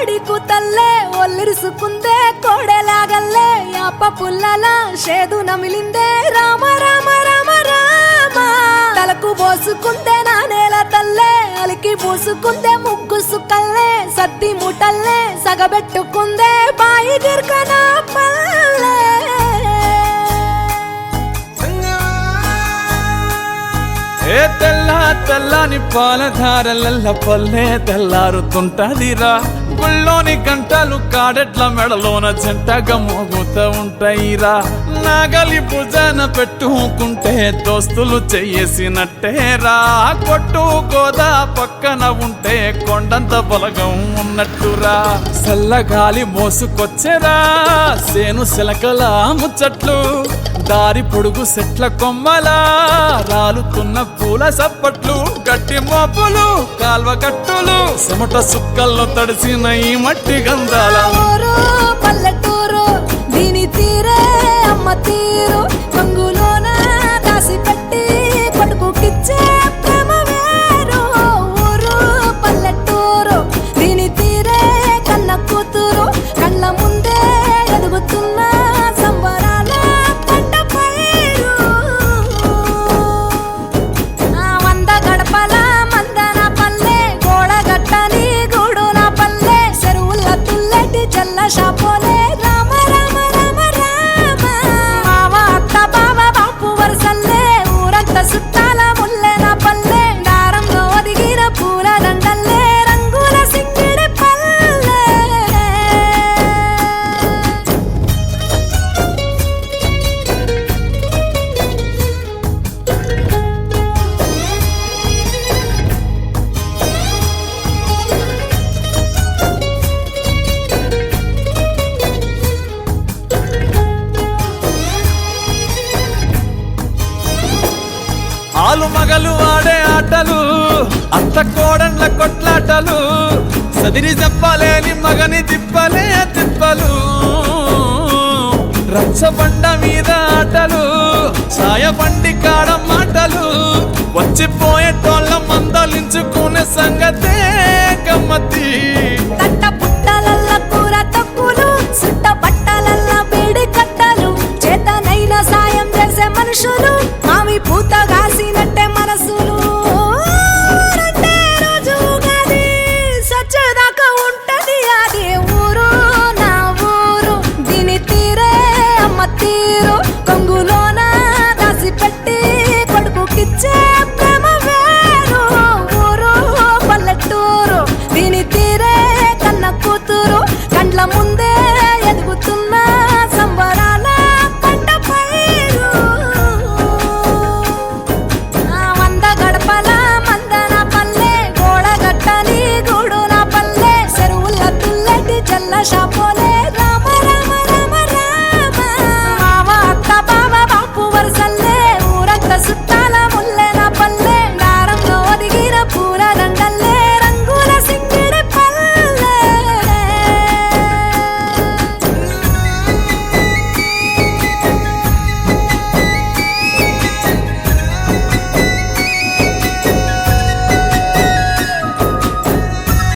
కోడి కూతల్లే ఒల్లిరుసుకుందే కోడెలాగల్లే యాప పుల్లల షేదు నమిలిందే రామ రామ రామ రామ తలకు పోసుకుందే నా నేల తల్లే అలికి పూసుకుందే ముగ్గు సుక్కల్లే సద్ది ముటల్లే సగబెట్టుకుందే బాయి గిర్కన పల్లె ఏ తెల్ల తెల్లని పాలధారలల్ల పల్లె తెల్లారుతుంటదిరా గుళ్ళోని గంటలు కాడెట్ల మెడలోన జంటగా మోగుతూ ఉంటాయిరా నాగలి భుజాన పెట్టుకుంటే దోస్తులు చెయ్యేసినట్టేరా కొట్టు గోదా పక్కన ఉంటే కొండంత బలగం ఉన్నట్టురా చల్లగాలి మోసుకొచ్చెరా సేను సిలకల ముచ్చట్లు దారి పొడుగు సెట్ల కొమ్మలా రాలుతున్న పూల సప్పట్లు గట్టి మోపులు కాల్వ గట్టులు చెమట సుక్కల్లో తడిసిన ఈ మట్టి గంధాల ఊరు పల్లెటూరు దీని తీరే అమ్మ తీరు కంగులోన దాసి పెట్టి కొడుకుకిచ్చే ప్రేమ వేరు ఊరు పల్లెటూరు దీని తీరే కన్న కూతురు కళ్ళ ముందే ఎదుగుతున్న సంబరాల పంట పైరు వంద గడపల మందన పల్లె గోడగట్టని గూడు నా పల్లె చెరువుల తుల్లటి జల్ల షాపోలే రామ రామ రామ రామ మావ అత్త బావ బాపు వరసల్లే ఊరంత సుట్టాల ముల్లె నా పల్లె దారంలో ఒదిగిన పూల దండల్లే రంగుల సింగిడి పల్లె ఆలు మగలు ఆడే ఆటలు అత్త కోడన్ల కొట్లాటలు సదిరి చెప్పలేని మగని తిప్పలే తిప్పలు రచ్చబండ మీద ఆటలు సాయబండి కాడ మాటలు వచ్చిపోయేటోళ్ళ మందలించుకునే సంగతి